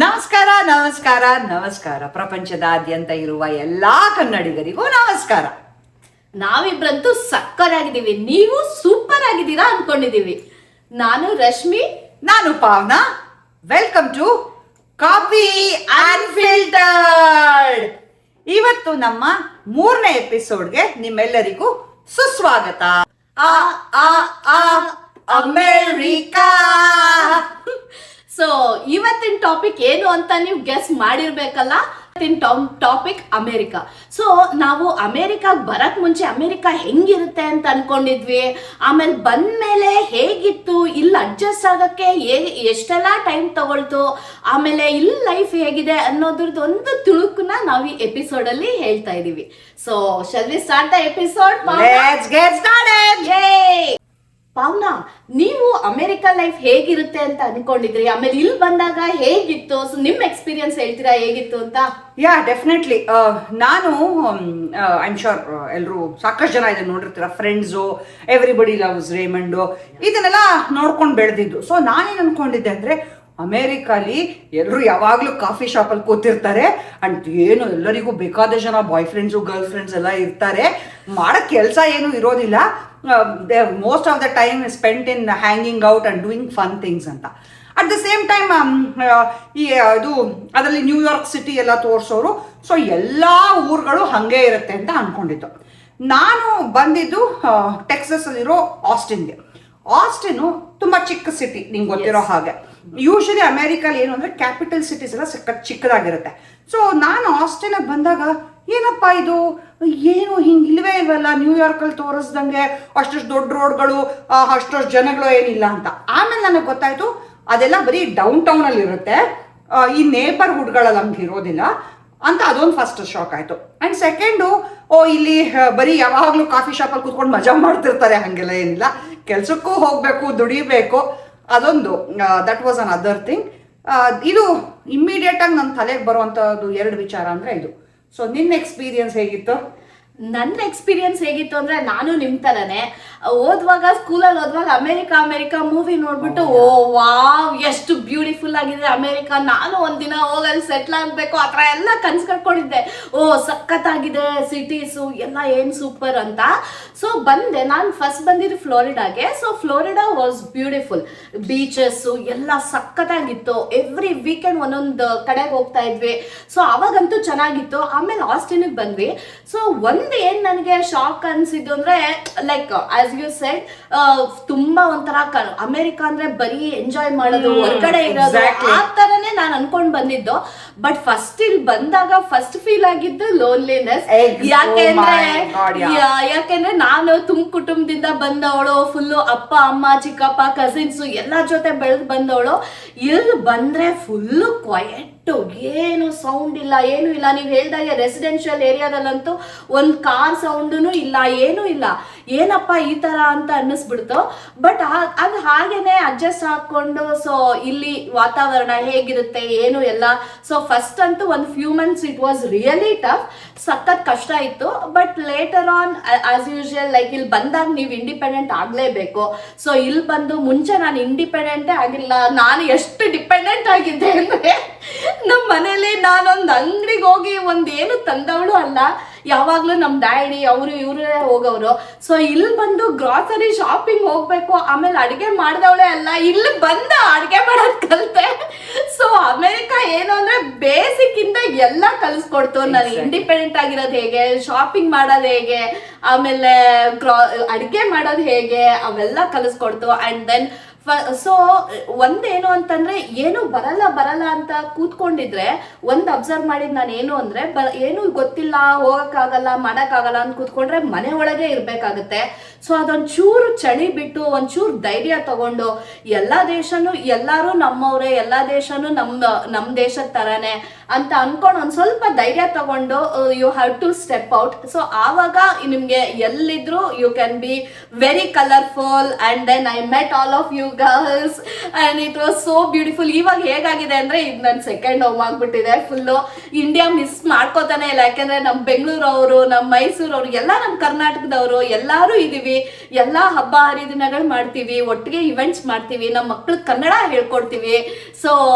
ನಮಸ್ಕಾರ ನಮಸ್ಕಾರ ನಮಸ್ಕಾರ. ಪ್ರಪಂಚದಾದ್ಯಂತ ಇರುವ ಎಲ್ಲಾ ಕನ್ನಡಿಗರಿಗೂ ನಮಸ್ಕಾರ. ನಾವಿಬ್ರಂತೂ ಸಕ್ಕರಾಗಿದ್ದೀವಿ, ನೀವು ಸೂಪರ್ ಆಗಿದ್ದೀರಾ ಅನ್ಕೊಂಡಿದೀವಿ. ನಾನು ರಶ್ಮಿ, ನಾನು Pavana. Welcome to coffee unfiltered. ಇವತ್ತು ನಮ್ಮ 3ನೇ ಎಪಿಸೋಡ್ಗೆ ನಿಮ್ಮೆಲ್ಲರಿಗೂ ಸುಸ್ವಾಗತ. ಆ ಆ ಆ ಅಮೆರಿಕಾ. ಸೊ ಇವತ್ತಿನ ಟಾಪಿಕ್ ಏನು ಅಂತ ನೀವು ಗೆಸ್ ಮಾಡಿರ್ಬೇಕಲ್ಲ. Topic America. ಸೊ ನಾವು ಅಮೆರಿಕಾಗ್ ಬರಕ್ ಮುಂಚೆ ಅಮೆರಿಕಾ ಹೆಂಗಿರುತ್ತೆ ಅಂತ ಅನ್ಕೊಂಡಿದ್ವಿ. ಆಮೇಲೆ ಬಂದ್ಮೇಲೆ ಹೇಗಿತ್ತು, ಇಲ್ಲಿ ಅಡ್ಜಸ್ಟ್ ಆಗಕ್ಕೆ ಎಷ್ಟೆಲ್ಲ ಟೈಮ್ ತಗೊಳ್ತು, ಆಮೇಲೆ ಇಲ್ಲಿ ಲೈಫ್ ಹೇಗಿದೆ ಅನ್ನೋದ್ರದ್ದು ಒಂದು ತುಣುಕನ್ನ ನಾವು ಈ ಎಪಿಸೋಡ್ ಅಲ್ಲಿ ಹೇಳ್ತಾ ಇದೀವಿ. So shall we start the episode? Let's get started. Pavna, ನೀವು ಅಮೆರಿಕಾ ಲೈಫ್ ಹೇಗಿರುತ್ತೆ ಅಂತ ಅನ್ಕೊಂಡಿದ್ರಿ, ಆಮೇಲೆ ಇಲ್ಲಿ ಬಂದಾಗ ಹೇಗಿತ್ತು? ಸೊ ನಿಮ್ ಎಕ್ಸ್ಪೀರಿಯನ್ಸ್ ಹೇಳ್ತೀರಾ ಹೇಗಿತ್ತು ಅಂತ? ಯಾ, ಡೆಫಿನೆಟ್ಲಿ. ನಾನು ಐ ಆಮ್ ಶೋರ್ ಎಲ್ಲರೂ ಸಾಕಷ್ಟು ಜನ ಇದನ್ನ ನೋಡಿರ್ತೀರ. ಫ್ರೆಂಡ್ಸು, ಎವ್ರಿಬಡಿ ಲವ್ಸ್ ರೇಮಂಡು, ಇದನ್ನೆಲ್ಲ ನೋಡ್ಕೊಂಡು ಬೆಳೆದಿದ್ದು. ಸೊ ನಾನೇನು ಅನ್ಕೊಂಡಿದ್ದೆ ಅಂದ್ರೆ, ಅಮೇರಿಕಾಲಿ ಎಲ್ಲರೂ ಯಾವಾಗಲೂ ಕಾಫಿ ಶಾಪಲ್ಲಿ ಕೂತಿರ್ತಾರೆ ಅಂಡ್ ಏನು ಎಲ್ಲರಿಗೂ ಬೇಕಾದ ಜನ ಬಾಯ್ ಫ್ರೆಂಡ್ಸು ಗರ್ಲ್ ಫ್ರೆಂಡ್ಸ್ ಎಲ್ಲ ಇರ್ತಾರೆ. ಮಾಡೋಕ್ಕೆ ಕೆಲಸ ಏನೂ ಇರೋದಿಲ್ಲ. Most of the time spent in hanging out and doing fun things ಅಂತ. ಅಟ್ ದ ಸೇಮ್ ಟೈಮ್ ಇದು ಅದರಲ್ಲಿ ನ್ಯೂಯಾರ್ಕ್ ಸಿಟಿ ಎಲ್ಲ ತೋರಿಸೋರು. ಸೊ ಎಲ್ಲ ಊರುಗಳು ಹಾಗೆ ಇರುತ್ತೆ ಅಂತ ಅಂದ್ಕೊಂಡಿದ್ದು. ನಾನು ಬಂದಿದ್ದು ಟೆಕ್ಸಸಲ್ಲಿರೋ ಆಸ್ಟಿನ್ಗೆ. ಆಸ್ಟಿನು ತುಂಬ ಚಿಕ್ಕ ಸಿಟಿ, ನಿಂಗೆ ಗೊತ್ತಿರೋ ಹಾಗೆ. ಯೂಶಲಿ ಅಮೇರಿಕಲ್ಲಿ ಏನು ಅಂದರೆ ಕ್ಯಾಪಿಟಲ್ ಸಿಟೀಸ್ ಎಲ್ಲ ಚಿಕ್ಕದಾಗಿರುತ್ತೆ. ಸೊ ನಾನು ಆಸ್ಟಿನಿಗೆ ಬಂದಾಗ ಏನಪ್ಪ ಇದು, ಏನು ಹಿಂಗೆ ಇಲ್ವೇ ಇಲ್ವಲ್ಲ ನ್ಯೂಯಾರ್ಕಲ್ಲಿ ತೋರಿಸ್ದಂಗೆ ಅಷ್ಟಷ್ಟು ದೊಡ್ಡ ರೋಡ್ಗಳು, ಅಷ್ಟಷ್ಟು ಜನಗಳು ಏನಿಲ್ಲ ಅಂತ. ಆಮೇಲೆ ನನಗೆ ಗೊತ್ತಾಯಿತು ಅದೆಲ್ಲ ಬರೀ ಡೌನ್ ಟೌನಲ್ಲಿ ಇರುತ್ತೆ, ಈ ನೇಬರ್ಹುಡ್ಗಳಲ್ಲಿ ಹಂಗೆ ಇರೋದಿಲ್ಲ ಅಂತ. ಅದೊಂದು ಫಸ್ಟ್ ಶಾಕ್ ಆಯಿತು. ಆ್ಯಂಡ್ ಸೆಕೆಂಡು, ಇಲ್ಲಿ ಬರೀ ಯಾವಾಗಲೂ ಕಾಫಿ ಶಾಪಲ್ಲಿ ಕೂತ್ಕೊಂಡು ಮಜಾ ಮಾಡ್ತಿರ್ತಾರೆ, ಹಾಗೆಲ್ಲ ಏನಿಲ್ಲ. ಕೆಲಸಕ್ಕೂ ಹೋಗಬೇಕು, ದುಡಿಬೇಕು. ಅದೊಂದು that was an other thing. ಇದು ಇಮ್ಮಿಡಿಯೇಟಾಗಿ ನನ್ನ ತಲೆಗೆ ಬರುವಂಥದ್ದು 2 ವಿಚಾರ ಅಂದರೆ ಇದು. ಸೊ ನಿನ್ನ ಎಕ್ಸ್ಪೀರಿಯನ್ಸ್ ಹೇಗಿತ್ತು? ನನ್ನ ಎಕ್ಸ್ಪೀರಿಯನ್ಸ್ ಹೇಗಿತ್ತು ಅಂದ್ರೆ, ನಾನು ನಿಮ್ ತರನೇ ಓದುವಾಗ, ಸ್ಕೂಲಲ್ಲಿ ಓದುವಾಗ ಅಮೆರಿಕಾ ಮೂವಿ ನೋಡ್ಬಿಟ್ಟು ಓ ವಾವ್ ಎಷ್ಟು ಬ್ಯೂಟಿಫುಲ್ ಆಗಿದೆ ಅಮೆರಿಕಾ, ನಾನು ಒಂದಿನ ಹೋಗಲ್ಲಿ ಸೆಟ್ಲ್ ಆಗ್ಬೇಕು ಆ ಥರ ಎಲ್ಲ ಕನ್ಸು ಕಟ್ಕೊಂಡಿದ್ದೆ. ಓ ಸಖತ್ತಾಗಿದೆ ಸಿಟೀಸು ಎಲ್ಲ, ಏನು ಸೂಪರ್ ಅಂತ. ಸೊ ಬಂದೆ, ನಾನು ಫಸ್ಟ್ ಬಂದಿದ್ದು ಫ್ಲೋರಿಡಾಗೆ. So Florida was beautiful, beaches ಎಲ್ಲ ಸಖತ್ತಾಗಿತ್ತು. ಎವ್ರಿ ವೀಕೆಂಡ್ ಒಂದೊಂದು ಕಡೆಗೆ ಹೋಗ್ತಾ ಇದ್ವಿ. ಸೊ ಅವಾಗಂತೂ ಚೆನ್ನಾಗಿತ್ತು. ಆಮೇಲೆ ಆಸ್ಟಿನಿಗೆ ಬಂದ್ವಿ. ಸೊ ಏನ್ ನನಗೆ ಶಾಕ್ ಅನ್ಸಿದ್ದು ಅಂದ್ರೆ, ಲೈಕ್ ಆಸ್ ಯು ಸೆಡ್, ತುಂಬಾ ಒಂಥರ ಅಮೆರಿಕಾ ಅಂದ್ರೆ ಬರೀ ಎಂಜಾಯ್ ಮಾಡೋದು, ಹೊರಗಡೆ ಇರೋದು, ಆ ತರನೇ ನಾನು ಅನ್ಕೊಂಡ್ ಬಂದಿದ್ದು. ಬಟ್ ಫಸ್ಟ್ ಇಲ್ಲಿ ಬಂದಾಗ ಫಸ್ಟ್ ಫೀಲ್ ಆಗಿದ್ದು ಲೋನ್ಲಿನೆಸ್. ಯಾಕೆಂದ್ರೆ ನಾನು ಕುಟುಂಬದಿಂದ ಬಂದವಳು, ಫುಲ್ಲು ಅಪ್ಪ ಅಮ್ಮ ಚಿಕ್ಕಪ್ಪ ಕಸಿನ್ಸು ಎಲ್ಲರ ಜೊತೆ ಬೆಳೆದು ಬಂದವಳು. ಇಲ್ಲಿ ಬಂದ್ರೆ ಫುಲ್ಲು ಕ್ವಯಟ್, ಏನು ಸೌಂಡ್ ಇಲ್ಲ, ಏನು ಇಲ್ಲ. ನೀವು ಹೇಳ್ದಾಗೆ ರೆಸಿಡೆನ್ಷಿಯಲ್ ಏರಿಯಾದಲ್ಲಂತೂ ಒಂದು ಕಾರ್ ಸೌಂಡೂ ಇಲ್ಲ, ಏನೂ ಇಲ್ಲ. ಏನಪ್ಪ ಈ ತರ ಅಂತ ಅನ್ನಿಸ್ಬಿಡ್ತು. ಬಟ್ ಅದು ಹಾಗೇನೆ ಅಡ್ಜಸ್ಟ್ ಹಾಕೊಂಡು, ಸೊ ಇಲ್ಲಿ ವಾತಾವರಣ ಹೇಗಿರುತ್ತೆ ಏನು ಎಲ್ಲ. ಸೊ ಫಸ್ಟ್ ಅಂತೂ ಒಂದು few months it was really tough, ಸಖತ್ ಕಷ್ಟ ಇತ್ತು. But later on as usual, like ಇಲ್ಲಿ ಬಂದಾಗ ನೀವು ಇಂಡಿಪೆಂಡೆಂಟ್ ಆಗ್ಲೇಬೇಕು. ಸೊ ಇಲ್ಲಿ ಬಂದು ಮುಂಚೆ ನಾನು ಇಂಡಿಪೆಂಡೆಂಟೇ ಆಗಿಲ್ಲ. ನಾನು ಎಷ್ಟು ಡಿಪೆಂಡೆಂಟ್ ಆಗಿದ್ದೆ ಅಂದ್ರೆ, ನಮ್ಮ ಮನೇಲಿ ನಾನೊಂದು ಅಂಗಡಿಗೆ ಹೋಗಿ ಒಂದೇನು ತಂದವಳು ಅಲ್ಲ, ಯಾವಾಗ್ಲೂ ನಮ್ ಡ್ಯಾಡಿ ಅವರು ಇವರೇ ಹೋಗೋರು. ಸೊ ಇಲ್ಲಿ ಬಂದು ಗ್ರಾಸರಿ ಶಾಪಿಂಗ್ ಹೋಗ್ಬೇಕು, ಆಮೇಲೆ ಅಡಿಗೆ ಮಾಡ್ದವಳೆ ಅಲ್ಲ, ಇಲ್ಲಿ ಬಂದ ಅಡಿಗೆ ಮಾಡೋದ್ ಕಲ್ತೆ. ಸೊ ಅಮೆರಿಕಾ ಏನು ಅಂದ್ರೆ ಬೇಸಿಕ್ ಇಂದ ಎಲ್ಲ ಕಲಿಸ್ಕೊಡ್ತು. ನಾನು ಇಂಡಿಪೆಂಡೆಂಟ್ ಆಗಿರೋದು ಹೇಗೆ, ಶಾಪಿಂಗ್ ಮಾಡೋದು ಹೇಗೆ, ಆಮೇಲೆ ಅಡಿಗೆ ಮಾಡೋದು ಹೇಗೆ, ಅವೆಲ್ಲ ಕಲಿಸ್ಕೊಡ್ತು. ಅಂಡ್ ದೆನ್ ಸೊ ಒಂದೇನು ಅಂತಂದ್ರೆ, ಏನು ಬರಲ್ಲ ಅಂತ ಕೂತ್ಕೊಂಡಿದ್ರೆ, ಒಂದು ಅಬ್ಸರ್ವ್ ಮಾಡಿದ್ ನಾನು ಏನು ಅಂದ್ರೆ, ಏನು ಗೊತ್ತಿಲ್ಲ, ಹೋಗಕ್ಕಾಗಲ್ಲ, ಮಾಡಕ್ಕಾಗಲ್ಲ ಅಂತ ಕೂತ್ಕೊಂಡ್ರೆ ಮನೆ ಒಳಗೆ ಇರ್ಬೇಕಾಗತ್ತೆ. ಸೊ ಅದೊಂಚೂರು ಚಳಿ ಬಿಟ್ಟು ಒಂಚೂರು ಧೈರ್ಯ ತಗೊಂಡು, ಎಲ್ಲಾ ದೇಶನು ಎಲ್ಲಾರು ನಮ್ಮವ್ರೆ, ಎಲ್ಲಾ ದೇಶನು ನಮ್ಮ ದೇಶದ ತರಾನೇ, ಅಂತ ಅನ್ಕೊಂಡು ಒಂದ್ ಸ್ವಲ್ಪ ಧೈರ್ಯ ತಗೊಂಡು you have to step out. So ಆವಾಗ ನಿಮ್ಗೆ ಎಲ್ಲಿದ್ರು you can be very colourful. And then I met all of you girls and it was so beautiful. ಇವಾಗ ಹೇಗಾಗಿದೆ ಅಂದ್ರೆ ಇದು ನನ್ನ ಸೆಕೆಂಡ್ ಹೋಮ್ ಆಗ್ಬಿಟ್ಟಿದೆ. ಫುಲ್ಲು ಇಂಡಿಯಾ ಮಿಸ್ ಮಾಡ್ಕೋತಾನೆ ಇಲ್ಲ, ಯಾಕಂದ್ರೆ ನಮ್ಮ ಬೆಂಗಳೂರವರು, ನಮ್ಮ ಮೈಸೂರವರು, ಎಲ್ಲ ನಮ್ಮ ಕರ್ನಾಟಕದವರು ಎಲ್ಲರೂ ಇದೀವಿ. ಎಲ್ಲ ಹಬ್ಬ ಹರಿದಿನಗಳು ಮಾಡ್ತೀವಿ, ಒಟ್ಟಿಗೆ ಇವೆಂಟ್ಸ್ ಮಾಡ್ತೀವಿ, ನಮ್ಮ ಮಕ್ಳಿಗೆ ಕನ್ನಡ ಹೇಳ್ಕೊಡ್ತೀವಿ. ಸೊ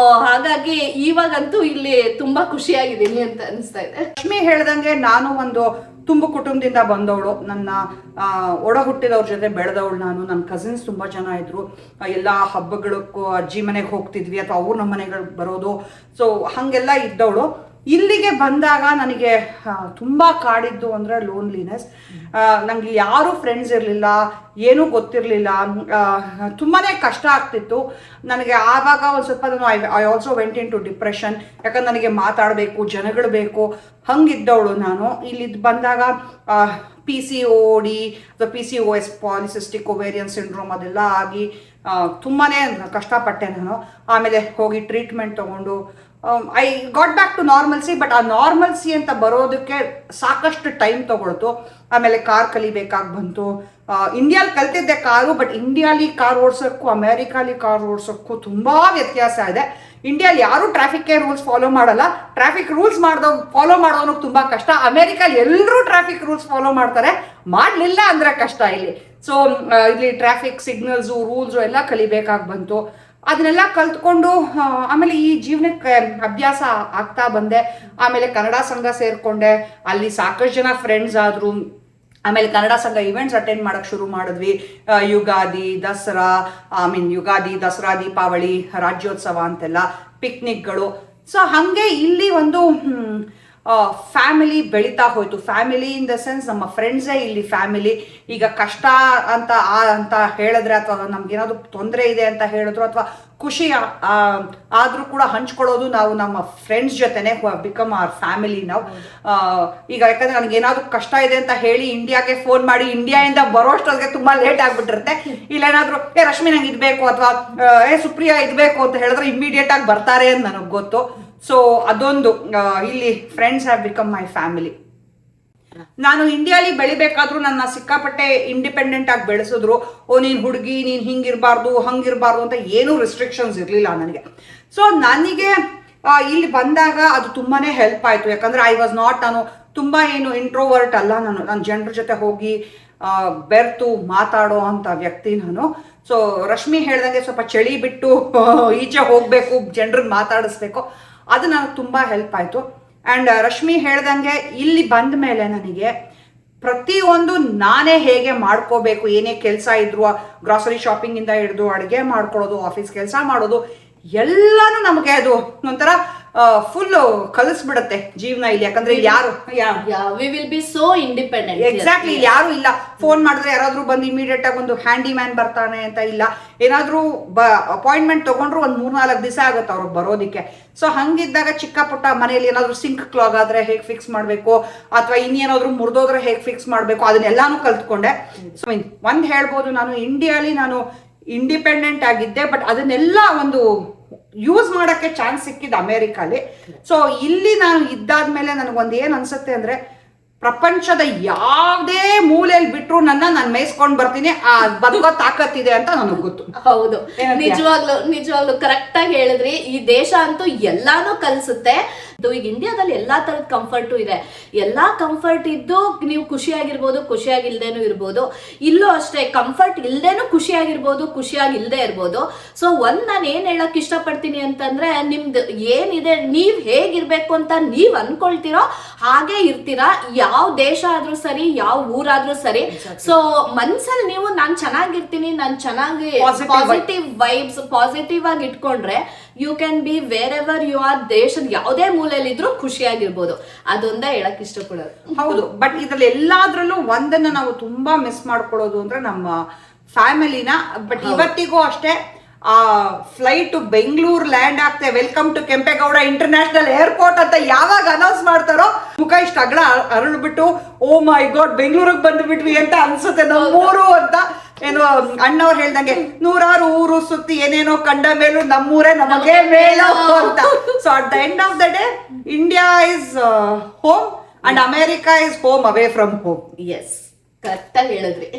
ಹಾಗಾಗಿ ಇವಾಗಂತೂ ಇಲ್ಲಿ ತುಂಬಾ ಖುಷಿಯಾಗಿದ್ದೀನಿ ಅಂತ ಅನಿಸ್ತಾ ಇದೆ. ಲಕ್ಷ್ಮಿ ಹೇಳ್ದಂಗೆ ನಾನು ಒಂದು ತುಂಬು ಕುಟುಂಬದಿಂದ ಬಂದವಳು. ನನ್ನ ಒಡ ಹುಟ್ಟಿದವ್ರ ಜೊತೆ ಬೆಳೆದವಳು ನಾನು. ನನ್ನ ಕಸಿನ್ಸ್ ತುಂಬ ಜನ ಇದ್ರು. ಎಲ್ಲ ಹಬ್ಬಗಳಕ್ಕೂ ಅಜ್ಜಿ ಮನೆಗೆ ಹೋಗ್ತಿದ್ವಿ ಅಥವಾ ಅವ್ರು ನಮ್ಮ ಮನೆಗಳು ಬರೋದು. ಸೊ ಹಾಗೆಲ್ಲ ಇದ್ದವಳು. ಇಲ್ಲಿಗೆ ಬಂದಾಗ ನನಗೆ ತುಂಬ ಕಾಡಿದ್ದು ಅಂದರೆ ಲೋನ್ಲಿನೆಸ್. ನನಗೆ ಯಾರೂ ಫ್ರೆಂಡ್ಸ್ ಇರಲಿಲ್ಲ, ಏನೂ ಗೊತ್ತಿರಲಿಲ್ಲ, ತುಂಬಾ ಕಷ್ಟ ಆಗ್ತಿತ್ತು ನನಗೆ. ಆವಾಗ ಒಂದು ಸ್ವಲ್ಪ ನಾನು I also went into depression. ಯಾಕಂದ್ರೆ ನನಗೆ ಮಾತಾಡಬೇಕು, ಜನಗಳು ಬೇಕು, ಹಂಗಿದ್ದವಳು ನಾನು. ಇಲ್ಲಿ ಬಂದಾಗ PCOD ಅಥವಾ PCOS ಪಾಲಿಸಿಸ್ಟಿಕ್ ಓವೇರಿಯನ್ ಸಿಂಡ್ರೋಮ್ ಅದೆಲ್ಲ ಆಗಿ ತುಂಬಾ ಕಷ್ಟಪಟ್ಟೆ ನಾನು. ಆಮೇಲೆ ಹೋಗಿ ಟ್ರೀಟ್ಮೆಂಟ್ ತೊಗೊಂಡು I got back to normalcy. But ಆ ನಾರ್ಮಲ್ಸಿ ಅಂತ ಬರೋದಕ್ಕೆ ಸಾಕಷ್ಟು ಟೈಮ್ ತೊಗೊಳ್ತು. ಆಮೇಲೆ ಕಾರ್ ಕಲಿಬೇಕಾಗಿ ಬಂತು. ಇಂಡಿಯಾಲಿ ಕಲ್ತಿದ್ದೆ ಕಾರು, ಬಟ್ ಇಂಡಿಯಾಲಿ ಕಾರ್ ಓಡಿಸೋಕ್ಕೂ ಅಮೇರಿಕಾಲಿ ಕಾರ್ ಓಡಿಸೋಕ್ಕೂ ತುಂಬ ವ್ಯತ್ಯಾಸ ಇದೆ. ಇಂಡಿಯಾಲಿ ಯಾರೂ ಟ್ರಾಫಿಕ್ಗೆ ರೂಲ್ಸ್ ಫಾಲೋ ಮಾಡಲ್ಲ. ಟ್ರಾಫಿಕ್ ರೂಲ್ಸ್ ಫಾಲೋ ಮಾಡೋನಿಗೆ ತುಂಬ ಕಷ್ಟ. ಅಮೇರಿಕಾಲಿ ಎಲ್ಲರೂ ಟ್ರಾಫಿಕ್ ರೂಲ್ಸ್ ಫಾಲೋ ಮಾಡ್ತಾರೆ, ಮಾಡಲಿಲ್ಲ ಅಂದರೆ ಕಷ್ಟ ಇಲ್ಲಿ. ಸೊ ಇಲ್ಲಿ ಟ್ರಾಫಿಕ್ ಸಿಗ್ನಲ್ಸು, ರೂಲ್ಸು ಎಲ್ಲ ಕಲಿಬೇಕಾಗಿ ಬಂತು. ಅದನ್ನೆಲ್ಲ ಕಲ್ತ್ಕೊಂಡು ಆಮೇಲೆ ಈ ಜೀವನಕ್ಕೆ ಅಭ್ಯಾಸ ಆಗ್ತಾ ಬಂದೆ. ಆಮೇಲೆ ಕನ್ನಡ ಸಂಘ ಸೇರಿಕೊಂಡೆ. ಅಲ್ಲಿ ಸಾಕಷ್ಟು ಜನ ಫ್ರೆಂಡ್ಸ್ ಆದರು. ಆಮೇಲೆ ಕನ್ನಡ ಸಂಘ ಇವೆಂಟ್ಸ್ ಅಟೆಂಡ್ ಮಾಡೋಕ್ಕೆ ಶುರು ಮಾಡಿದ್ವಿ. ಯುಗಾದಿ, ದಸರಾ, ಯುಗಾದಿ, ದಸರಾ, ದೀಪಾವಳಿ, ರಾಜ್ಯೋತ್ಸವ ಅಂತೆಲ್ಲ, ಪಿಕ್ನಿಕ್ಗಳು. ಸೊ ಹಾಗೆ ಇಲ್ಲಿ ಒಂದು ಫ್ಯಾಮಿಲಿ ಬೆಳೀತಾ ಹೋಯ್ತು. ಫ್ಯಾಮಿಲಿ ಇನ್ ದ ಸೆನ್ಸ್ ನಮ್ಮ ಫ್ರೆಂಡ್ಸೇ ಇಲ್ಲಿ ಫ್ಯಾಮಿಲಿ. ಈಗ ಕಷ್ಟ ಅಂತ ಹೇಳಿದ್ರೆ ಅಥವಾ ನಮ್ಗೇನಾದ್ರು ತೊಂದರೆ ಇದೆ ಅಂತ ಹೇಳಿದ್ರು ಅಥವಾ ಖುಷಿ ಆದರೂ ಕೂಡ ಹಂಚ್ಕೊಳ್ಳೋದು ನಾವು ನಮ್ಮ ಫ್ರೆಂಡ್ಸ್ ಜೊತೆನೆ. ಬಿಕಮ್ ಅವರ್ ಫ್ಯಾಮಿಲಿ ನಾವು. ಈಗ ಯಾಕಂದ್ರೆ ನನಗೇನಾದ್ರು ಕಷ್ಟ ಇದೆ ಅಂತ ಹೇಳಿ ಇಂಡಿಯಾಗೆ ಫೋನ್ ಮಾಡಿ ಇಂಡಿಯಾದಿಂದ ಬರೋಷ್ಟೊತ್ತಿಗೆ ತುಂಬ ಲೇಟ್ ಆಗಿಬಿಟ್ಟಿರುತ್ತೆ. ಇಲ್ಲ ಏನಾದರೂ ರಶ್ಮಿ ನಂಗೆ ಇದ್ಬೇಕು ಅಥವಾ ಸುಪ್ರಿಯಾ ಇದ್ಬೇಕು ಅಂತ ಹೇಳಿದ್ರೆ ಇಮಿಡಿಯೇಟ್ ಆಗಿ ಬರ್ತಾರೆ ಅಂತ ನನಗೆ ಗೊತ್ತು. ಸೊ ಅದೊಂದು ಇಲ್ಲಿ friends have become my family. ನಾನು ಇಂಡಿಯಾಲಿ ಬೆಳಿಬೇಕಾದ್ರೂ ನನ್ನ ಸಿಕ್ಕಾಪಟ್ಟೆ ಇಂಡಿಪೆಂಡೆಂಟ್ ಆಗಿ ಬೆಳೆಸಿದ್ರು. ನೀನು ಹುಡುಗಿ, ನೀನು ಹಿಂಗಿರಬಾರ್ದು, ಹಂಗಿರಬಾರ್ದು ಅಂತ ಏನೂ ರೆಸ್ಟ್ರಿಕ್ಷನ್ಸ್ ಇರಲಿಲ್ಲ ನನಗೆ. ಸೊ ನನಗೆ ಇಲ್ಲಿ ಬಂದಾಗ ಅದು ತುಂಬಾ ಹೆಲ್ಪ್ ಆಯಿತು. ಯಾಕಂದರೆ ಐ ವಾಸ್ ನಾಟ್, ನಾನು ತುಂಬ ಏನು ಇಂಟ್ರೋವರ್ಟ್ ಅಲ್ಲ. ನಾನು ಜನರ ಜೊತೆ ಹೋಗಿ ಬೆರ್ತು ಮಾತಾಡೋ ಅಂಥ ವ್ಯಕ್ತಿ ನಾನು. ಸೊ ರಶ್ಮಿ ಹೇಳ್ದಂಗೆ ಸ್ವಲ್ಪ ಚಳಿ ಬಿಟ್ಟು ಈಚೆ ಹೋಗಬೇಕು, ಜನರಿಗೆ ಮಾತಾಡಿಸ್ಬೇಕು, ಅದು ನನಗೆ ತುಂಬ ಹೆಲ್ಪ್ ಆಯಿತು. ಆ್ಯಂಡ್ ರಶ್ಮಿ ಹೇಳ್ದಂಗೆ ಇಲ್ಲಿ ಬಂದ ಮೇಲೆ ನನಗೆ ಪ್ರತಿಯೊಂದು ನಾನೇ ಹೇಗೆ ಮಾಡ್ಕೋಬೇಕು, ಏನೇ ಕೆಲಸ ಇದ್ರು, ಗ್ರಾಸರಿ ಶಾಪಿಂಗಿಂದ ಹಿಡಿದು ಅಡುಗೆ ಮಾಡ್ಕೊಳ್ಳೋದು, ಆಫೀಸ್ ಕೆಲಸ ಮಾಡೋದು, ಎಲ್ಲನೂ ನಮಗೆ ಅದು ಒಂಥರ ಫುಲ್ ಕಲಿಸ್ಬಿಡುತ್ತೆ ಜೀವನ ಇಲ್ಲಿ. ಯಾಕಂದ್ರೆ ಯಾರು we will be so independent. Exactly, ಯಾರು ಇಲ್ಲ. ಫೋನ್ ಮಾಡಿದ್ರೆ ಯಾರಾದ್ರೂ ಬಂದು ಇಮಿಡಿಯೇಟ್ ಆಗಿ ಒಂದು ಹ್ಯಾಂಡಿ ಮ್ಯಾನ್ ಬರ್ತಾನೆ ಅಂತ ಇಲ್ಲ. ಏನಾದ್ರೂ ಅಪಾಯಿಂಟ್ಮೆಂಟ್ ತಗೊಂಡ್ರು ಒಂದು 3-4 ದಿವಸ ಆಗುತ್ತೆ ಅವ್ರಿಗೆ ಬರೋದಿಕ್ಕೆ. ಸೊ ಹಂಗಿದ್ದಾಗ ಚಿಕ್ಕ ಪುಟ್ಟ ಮನೆಯಲ್ಲಿ ಏನಾದ್ರು ಸಿಂಕ್ ಕ್ಲಾಗ್ ಆದ್ರೆ ಹೇಗೆ ಫಿಕ್ಸ್ ಮಾಡಬೇಕು ಅಥವಾ ಇನ್ನೇನಾದ್ರು ಮುರಿದೋದ್ರೆ ಹೇಗೆ ಫಿಕ್ಸ್ ಮಾಡಬೇಕು, ಅದನ್ನೆಲ್ಲಾನು ಕಲ್ತ್ಕೊಂಡೆ. ಸೊ ಒಂದು ಹೇಳ್ಬೋದು, ನಾನು ಇಂಡಿಯಾಲಿ ನಾನು ಇಂಡಿಪೆಂಡೆಂಟ್ ಆಗಿದ್ದೆ, ಬಟ್ ಅದನ್ನೆಲ್ಲ ಒಂದು ಯೂಸ್ ಮಾಡೋಕ್ಕೆ ಚಾನ್ಸ್ ಸಿಕ್ಕಿದ್ದು ಅಮೇರಿಕಾಲಿ. ಸೊ ಇಲ್ಲಿ ನಾನು ಇದ್ದಾದ್ಮೇಲೆ ನನಗೊಂದು ಏನು ಅನ್ಸುತ್ತೆ ಅಂದರೆ, ಪ್ರಪಂಚದ ಯಾವುದೇ ಮೂಲೆಯಲ್ಲಿ ಬಿಟ್ಟರು ನಾನು ಮೇಯಿಸ್ಕೊಂಡು ಬರ್ತೀನಿ, ಆ ಬದುಕೋ ತಾಕತ್ತಿದೆ ಅಂತ ನನಗೆ ಗೊತ್ತು. ಹೌದು, ನಿಜವಾಗ್ಲೂ ಕರೆಕ್ಟ್ ಆಗಿ ಹೇಳಿದ್ರಿ. ಈ ದೇಶ ಅಂತೂ ಎಲ್ಲಾನು ಕಲಿಸುತ್ತೆ. ಈಗ ಇಂಡಿಯಾದಲ್ಲಿ ಎಲ್ಲಾ ತರದ ಕಂಫರ್ಟು ಇದೆ. ಎಲ್ಲಾ ಕಂಫರ್ಟ್ ಇದ್ದು ನೀವು ಖುಷಿಯಾಗಿರ್ಬೋದು, ಖುಷಿಯಾಗಿಲ್ದೇನು ಇರ್ಬೋದು. ಇಲ್ಲೂ ಅಷ್ಟೇ, ಕಂಫರ್ಟ್ ಇಲ್ದೇನು ಖುಷಿಯಾಗಿರ್ಬೋದು, ಖುಷಿಯಾಗಿಲ್ದೇ ಇರ್ಬೋದು. ಸೊ ನಾನು ಏನ್ ಹೇಳಕ್ ಇಷ್ಟಪಡ್ತೀನಿ ಅಂತಂದ್ರೆ, ನಿಮ್ದು ಏನಿದೆ, ನೀವ್ ಹೇಗಿರ್ಬೇಕು ಅಂತ ನೀವ್ ಅನ್ಕೊಳ್ತೀರೋ ಹಾಗೆ ಇರ್ತೀರಾ. ಯಾವ ದೇಶ ಆದ್ರೂ ಸರಿ, ಯಾವ ಊರಾದ್ರೂ ಸರಿ. ಸೊ ಮನ್ಸಲ್ಲಿ ನೀವು ನಾನ್ ಚೆನ್ನಾಗಿರ್ತೀನಿ, ನಾನ್ ಚೆನ್ನಾಗಿ ಪಾಸಿಟಿವ್ ವೈಬ್ಸ್, ಪಾಸಿಟಿವ್ ಆಗಿ ಇಟ್ಕೊಂಡ್ರೆ you can be wherever you are. ದೇಶದ ಯಾವುದೇ ಮೂಲೆಯಲ್ಲಿ ಇದ್ರೂ ಖುಷಿಯಾಗಿರ್ಬೋದು. ಅದೊಂದೇ ಹೇಳಕ್ ಇಷ್ಟಪಡೋದು. ಹೌದು, ಬಟ್ ಇದ್ರಲ್ಲಿ ಎಲ್ಲಾದ್ರಲ್ಲೂ ಒಂದನ್ನ ನಾವು ತುಂಬಾ ಮಿಸ್ ಮಾಡ್ಕೊಳ್ಳೋದು ಅಂದ್ರೆ ನಮ್ಮ ಫ್ಯಾಮಿಲಿನ. ಬಟ್ ಇವತ್ತಿಗೂ ಅಷ್ಟೇ, ಆ ಫ್ಲೈಟ್ ಬೆಂಗಳೂರು ಲ್ಯಾಂಡ್ ಆಗ್ತೇ, welcome to Kempegowda international airport ಅಂತ ಯಾವಾಗ ಅನೌನ್ಸ್ ಮಾಡ್ತಾರೋ ಮುಖ ಇಷ್ಟ ಅಗಲ ಅರಳ್ಬಿಟ್ಟು, ಓ ಮೈ ಗಾಡ್ ಬೆಂಗಳೂರಿಗೆ ಬಂದು ಬಿಟ್ವಿ ಅಂತ ಅನ್ಸುತ್ತೆ ನಮ್ಮೂರು ಅಂತ. ಏನು ಅಣ್ಣವ್ರು ಹೇಳ್ದಂಗೆ 100 ಊರು ಸುತ್ತಿ ಏನೇನೋ ಕಂಡ ಮೇಲೂ ನಮ್ಮೂರೇ ನಮಗೆ ಮೇಲು ಅಂತ. So at the end of the day India is home and America is home away from home. Yes ಕರೆಕ್ಟಾಗಿ ಹೇಳಿದ್ರಿ.